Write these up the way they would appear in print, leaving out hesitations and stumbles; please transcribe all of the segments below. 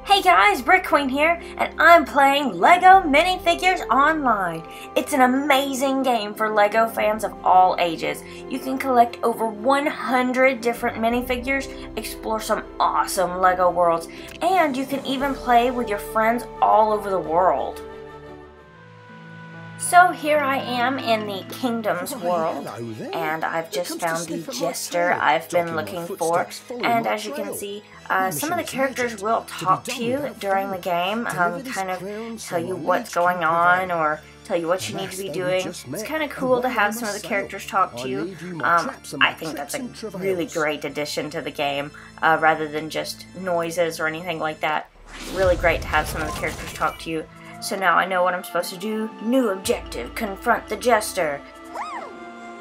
Hey guys, BrickQueen here, and I'm playing LEGO Minifigures Online. It's an amazing game for LEGO fans of all ages. You can collect over 100 different minifigures, explore some awesome LEGO worlds, and you can even play with your friends all over the world. So here I am in the Kingdoms world, and I've just found the jester I've been looking for, and as you can see, some of the characters will talk to you during the game, kind of tell you what's going on, or tell you what you need to be doing. It's kind of cool to have some of the characters talk to you. I think that's a really great addition to the game, rather than just noises or anything like that. Really great to have some of the characters talk to you. So now I know what I'm supposed to do. New objective, confront the jester.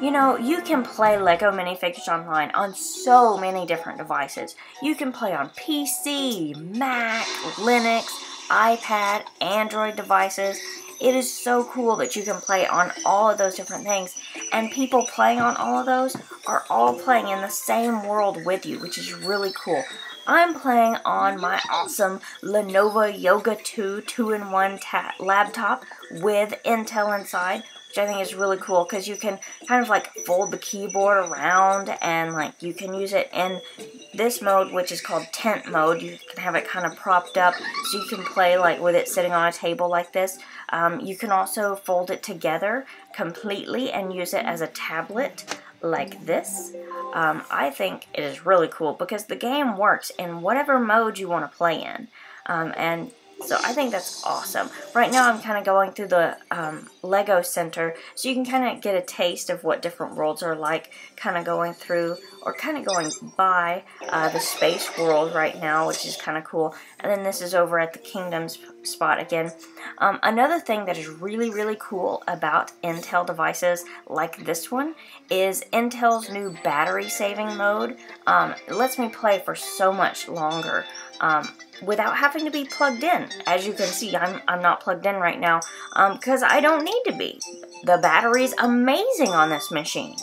You know, you can play LEGO Minifigures Online on so many different devices. You can play on PC, Mac, Linux, iPad, Android devices. It is so cool that you can play on all of those different things. And people playing on all of those are all playing in the same world with you, which is really cool. I'm playing on my awesome Lenovo Yoga 2 2-in-1 laptop with Intel inside, which I think is really cool because you can kind of like fold the keyboard around and like you can use it in this mode, which is called tent mode. You can have it kind of propped up so you can play like with it sitting on a table like this. You can also fold it together completely and use it as a tablet like this. I think it is really cool because the game works in whatever mode you want to play in. And so I think that's awesome. Right now I'm kind of going through the LEGO Center, so you can kind of get a taste of what different worlds are like, kind of going through, or kind of going by the space world right now, which is kind of cool. And then this is over at the Kingdoms spot again. Another thing that is really, really cool about Intel devices like this one is Intel's new battery saving mode. It lets me play for so much longer. Without having to be plugged in. As you can see, I'm not plugged in right now because I don't need to be. The battery's amazing on this machine.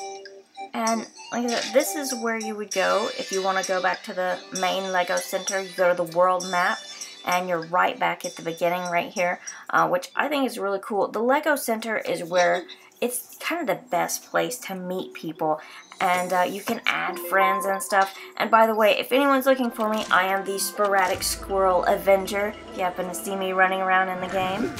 And like I said, this is where you would go if you want to go back to the main LEGO Center. You go to the world map and you're right back at the beginning right here, which I think is really cool. The LEGO Center is where it's kind of the best place to meet people, and you can add friends and stuff. And by the way, if anyone's looking for me, I am the Sporadic Squirrel Avenger, if you happen to see me running around in the game.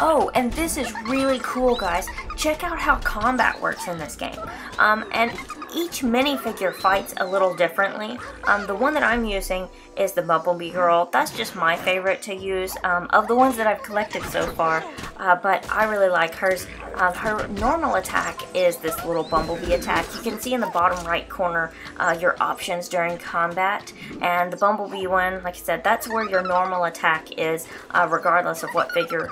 Oh, and this is really cool, guys. Check out how combat works in this game. And each minifigure fights a little differently. The one that I'm using is the Bumblebee Girl. That's just my favorite to use of the ones that I've collected so far. But I really like hers. Her normal attack is this little Bumblebee attack. You can see in the bottom right corner your options during combat. And the Bumblebee one, like I said, that's where your normal attack is, regardless of what figure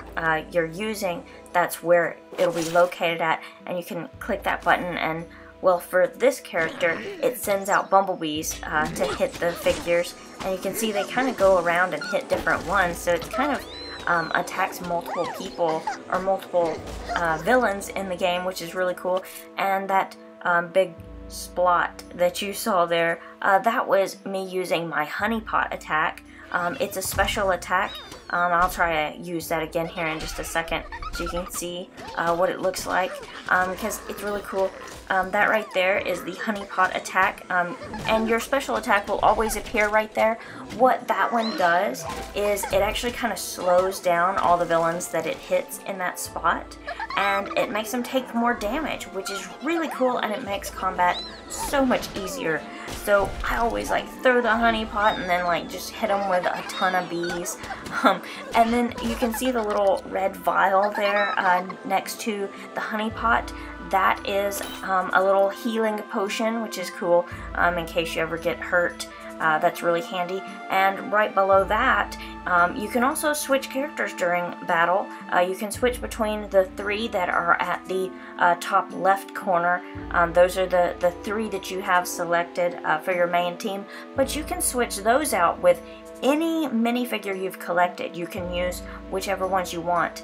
you're using. That's where it'll be located at, and you can click that button, and well, for this character, it sends out bumblebees to hit the figures, and you can see they kind of go around and hit different ones, so it kind of attacks multiple people or multiple villains in the game, which is really cool. And that big splot that you saw there, that was me using my honeypot attack. It's a special attack. I'll try to use that again here in just a second so you can see what it looks like, because it's really cool. That right there is the honeypot attack, and your special attack will always appear right there. What that one does is it actually kind of slows down all the villains that it hits in that spot, and it makes them take more damage, which is really cool, and it makes combat so much easier. So I always like throw the honeypot and then like just hit them with a ton of bees. And then you can see the little red vial there next to the honeypot. That is a little healing potion, which is cool in case you ever get hurt. That's really handy. And right below that, you can also switch characters during battle. You can switch between the three that are at the top left corner. Those are the three that you have selected for your main team. But you can switch those out with any minifigure you've collected. You can use whichever ones you want,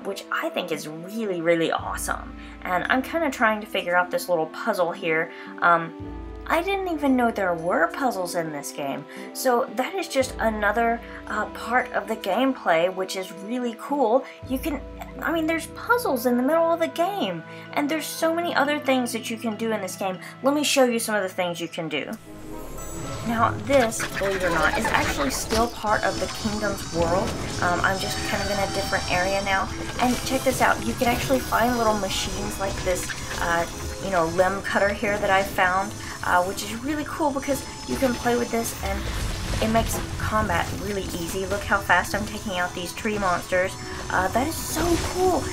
which I think is really, really awesome. And I'm kind of trying to figure out this little puzzle here. I didn't even know there were puzzles in this game. So that is just another part of the gameplay, which is really cool. You can, I mean, there's puzzles in the middle of the game, and there's so many other things that you can do in this game. Let me show you some of the things you can do. Now this, believe it or not, is actually still part of the Kingdoms world. I'm just kind of in a different area now. And check this out, you can actually find little machines like this, you know, limb cutter here that I found, which is really cool because you can play with this and it makes combat really easy. Look how fast I'm taking out these tree monsters. That is so cool.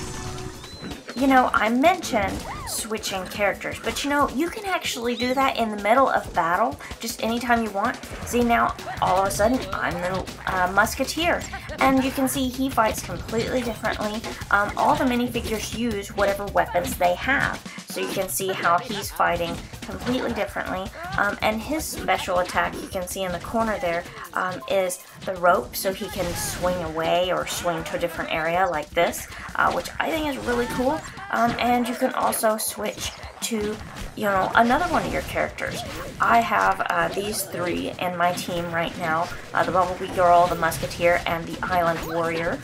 You know, I mentioned switching characters, but you know, you can actually do that in the middle of battle, just anytime you want. See, now, all of a sudden, I'm the musketeer, and you can see he fights completely differently. All the minifigures use whatever weapons they have, so you can see how he's fighting completely differently, and his special attack, you can see in the corner there, is the rope, so he can swing away or swing to a different area like this, which I think is really cool. And you can also switch to, you know, another one of your characters. I have these three in my team right now, the Bumblebee Girl, the Musketeer, and the Island Warrior.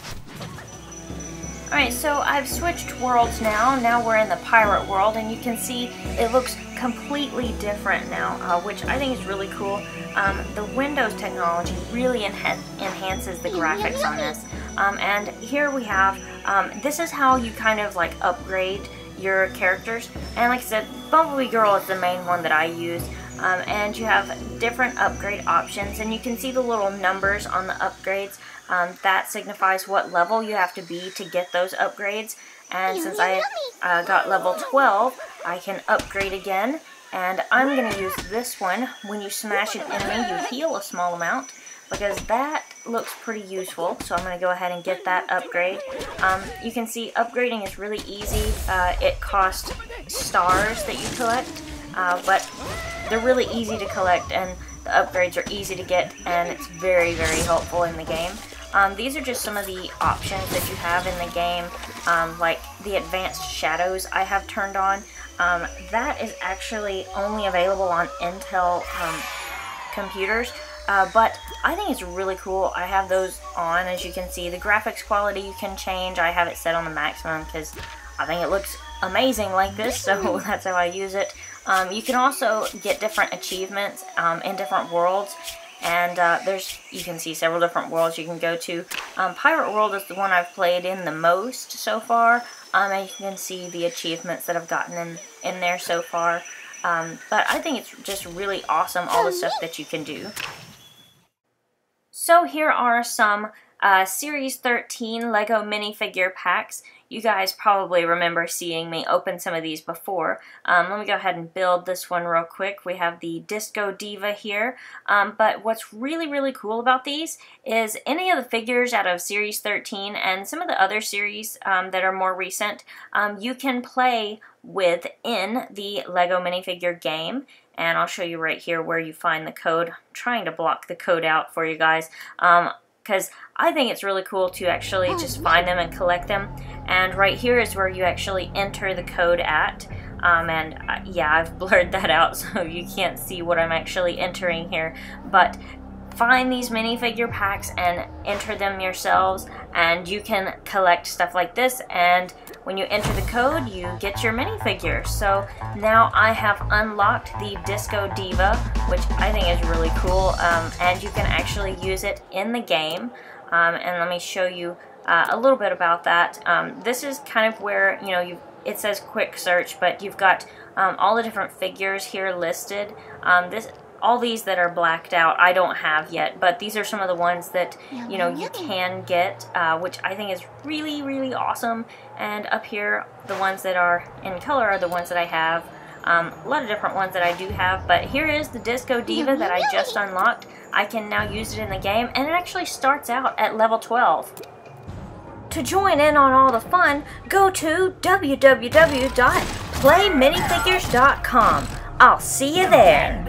Alright, so I've switched worlds now. Now we're in the pirate world, and you can see it looks completely different now, which I think is really cool. The Windows technology really enhances the graphics on this. And here we have, this is how you kind of like upgrade your characters. And like I said, Bumblebee Girl is the main one that I use. And you have different upgrade options, and you can see the little numbers on the upgrades. That signifies what level you have to be to get those upgrades. And since I got level 12, I can upgrade again. And I'm going to use this one. When you smash an enemy, you heal a small amount, because that looks pretty useful. So I'm going to go ahead and get that upgrade. You can see upgrading is really easy. It costs stars that you collect, but they're really easy to collect, and the upgrades are easy to get, and it's very, very helpful in the game. These are just some of the options that you have in the game, like the advanced shadows I have turned on. That is actually only available on Intel computers, but I think it's really cool. I have those on, as you can see. The graphics quality you can change. I have it set on the maximum because I think it looks amazing like this, so that's how I use it. You can also get different achievements in different worlds. And you can see several different worlds you can go to. Pirate World is the one I've played in the most so far. And you can see the achievements that I've gotten in there so far. But I think it's just really awesome, all the stuff that you can do. So here are some Series 13 Lego Minifigure Packs. You guys probably remember seeing me open some of these before. Let me go ahead and build this one real quick. We have the Disco Diva here. But what's really, really cool about these is any of the figures out of Series 13 and some of the other series that are more recent, you can play within the Lego Minifigure game. And I'll show you right here where you find the code. I'm trying to block the code out for you guys, because I think it's really cool to actually just find them and collect them. And right here is where you actually enter the code at. Yeah, I've blurred that out so you can't see what I'm actually entering here. But find these minifigure packs and enter them yourselves, and you can collect stuff like this, and when you enter the code you get your minifigure. So now I have unlocked the Disco Diva, which I think is really cool, and you can actually use it in the game. And let me show you a little bit about that. This is kind of where, you know, it says quick search, but you've got all the different figures here listed. All these that are blacked out I don't have yet, but these are some of the ones that, you know, you can get, which I think is really, really awesome. And up here, the ones that are in color are the ones that I have. A lot of different ones that I do have, but here is the Disco Diva that I just unlocked. I can now use it in the game, and it actually starts out at level 12. To join in on all the fun, go to www.playminifigures.com. I'll see you there.